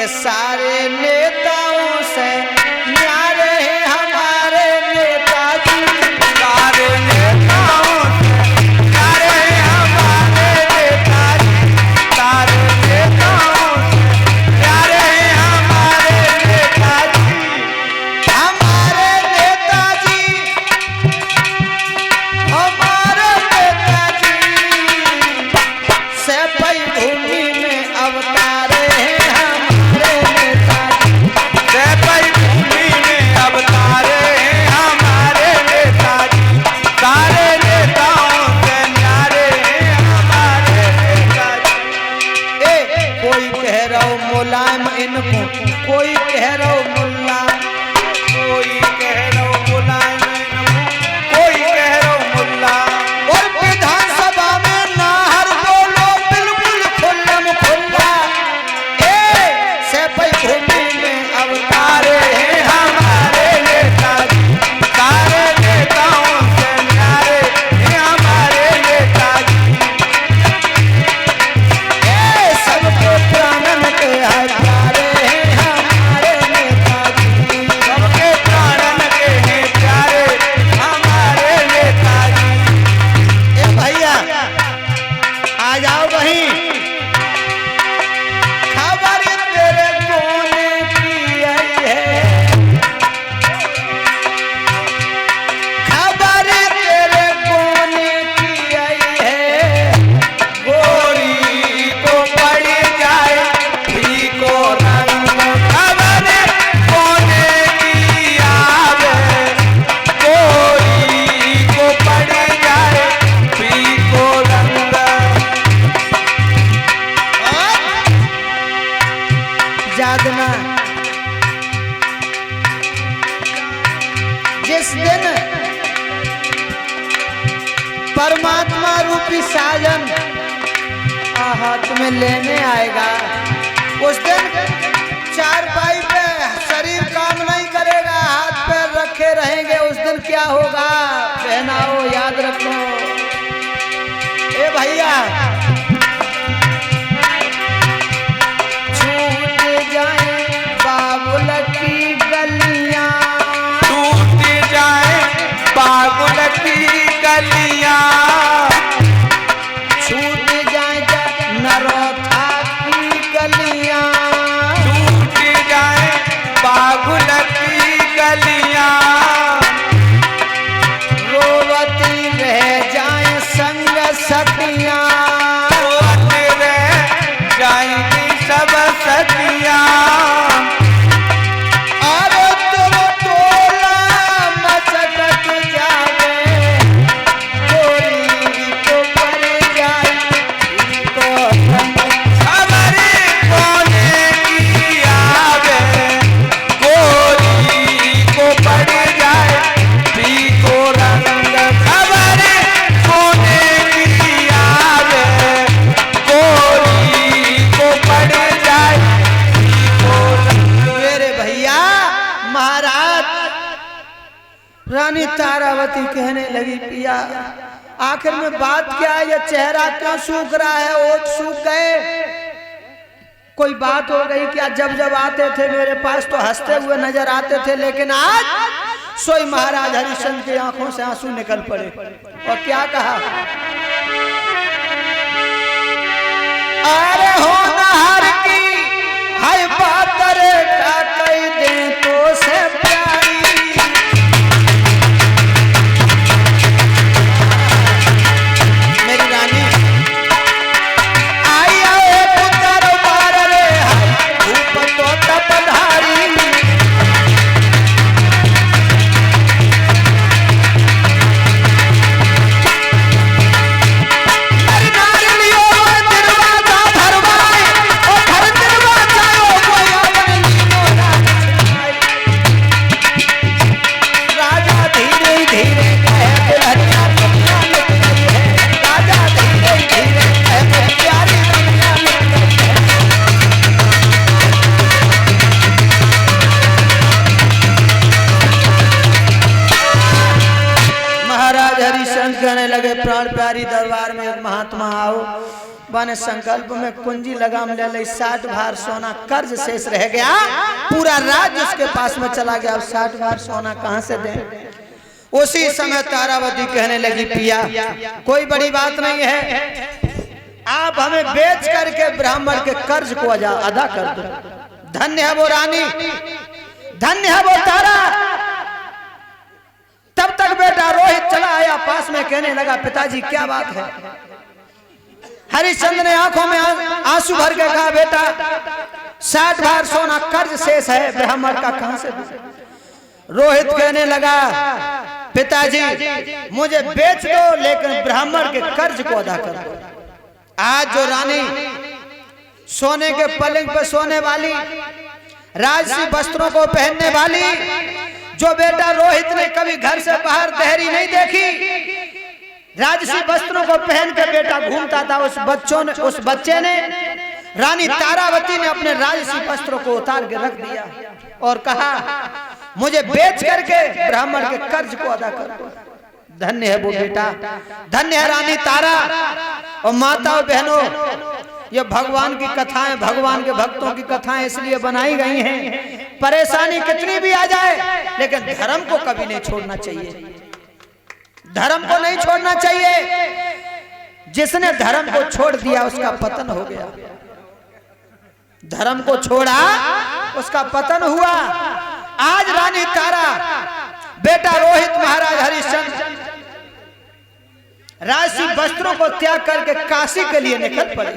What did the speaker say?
के सारे नेताओं से न्यारे हैं हमारे नेताजी। सारे नेताओं से न्यारे हैं हमारे नेताजी। सारे नेताओं से न्यारे हैं हमारे नेताजी। हमारे नेताजी हमारे नेताजी सैफई भूमि में अवतारे हैं हमारे नेताजी। सैफई भूमि में अवतारे हैं हमारे नेताजी। सारे नेताओं से न्यारे हैं हमारे नेताजी। कोई कह रहा हो मुलायम इनको, कोई कह रहा हो मुल्ला, कोई कह रहा मुलायम इनको, कोई कह रहा मुल्ला। और विधानसभा में ना हर बोलो बिल्कुल खुल्लम खुल्ला। सैफई भूमि में अवतारे हैं हमारे नेताजी। सारे नेताओं से न्यारे हैं हमारे नेताजी। सबके प्राणन के हजारे हैं हमारे नेताजी। सबके प्राणन के हैं प्यारे हमारे नेताजी। भैया आ जाओ वहीं। खबर तेरे कोने की आई है, खबर तेरे कोने की आई है। गोरी को पड़ जाए फीको रंग, खबर कोने की आवे। गोरी को पड़ जाए फीको रंग। जादना जिस दिन परमात्मा रूपी साजन हाथ में लेने आएगा, उस दिन चारपाई पे शरीर काम नहीं करेगा, हाथ पैर रखे रहेंगे। उस दिन क्या होगा पहनाओ, याद रखो। ए भैया छूट जाए बाबुल की गलियां, टूट जाए बाबुल की गलियां। छूट जाए नरोथा की गलियां। टूट जाए बाबुल की गलियां। रोवती रह जाए संग सखियां। रोते रह जाएंगी सब सखियां। अरे तुम तोला मचकत जावे, गोरी को पर जाए को हमारे कोने की आवे। गोरी को पड़ जाए फीको रंग, हमारे कोने की आवे। गोरी को पड़ जाए फीको रंग। मेरे भैया महाराज रानी तारावती कहने लगी, पिया आखिर में बात क्या है? ये चेहरा क्यों सूख रहा है, ओठ सूख गए? कोई बात हो गई क्या? जब जब आते थे मेरे पास तो हंसते हुए नजर आते थे, लेकिन आज सोई महाराज हरिश्चंद्र की आंखों से आंसू निकल पड़े। और क्या कहा? अरे होनहार की हाय बात रे का कई दे तो से प्यारी। मेरी रानी आई आए पुत्र बार रे हाय धूप तो तपधारी। कहने लगे, प्राण प्यारी दरबार में एक महात्मा आओ। बने संकल्प में कुंजी लगाम ले ली, 60 भार सोना कर्ज शेष रह गया, पूरा राज्य उसके पास में चला गया, अब 60 भार सोना कहां से दें। उसी समय तारावती कहने लगी पिया कोई बड़ी बात नहीं है, आप हमें बेच करके ब्राह्मण के कर्ज को अदा कर दो। धन्य है वो रानी, धन्य है वो तारा। तब तक बेटा रोहित चला आया पास में, कहने लगा पिताजी क्या बात है। हरिश्चंद्र ने आंखों में आंसू भर के कहा बेटा 60 भार सोना कर्ज शेष है, ब्राह्मण का कहां से दूं। रोहित कहने लगा पिताजी मुझे बेच दो लेकिन ब्राह्मण के कर्ज को अदा कर दो। आज जो रानी सोने के पलंग पर सोने वाली, राजसी वस्त्रों को पहनने वाली, जो बेटा रोहित ने कभी घर से बाहर दहरी नहीं देखी, राजसी वस्त्रों को पहन कर बेटा घूमता था, उस बच्चे ने रानी तारावती ने अपने राजसी वस्त्रों को उतार के रख दिया और कहा मुझे बेच करके ब्राह्मण के कर्ज को अदा कर। धन्य है वो बेटा, धन्य है रानी तारा। और माताओं बहनों, ये भगवान की कथाएं, भगवान के भक्तों की कथाएं इसलिए बनाई गई हैं, परेशानी कितनी भी आ जाए लेकिन धर्म को कभी नहीं छोड़ना चाहिए, धर्म को नहीं छोड़ना चाहिए। जिसने धर्म को छोड़ दिया उसका पतन हो गया, धर्म को छोड़ा उसका पतन हुआ। आज रानी तारा, बेटा रोहित, महाराज हरिश्चंद्र राजसी वस्त्रों को त्याग करके काशी के लिए निकल पड़े।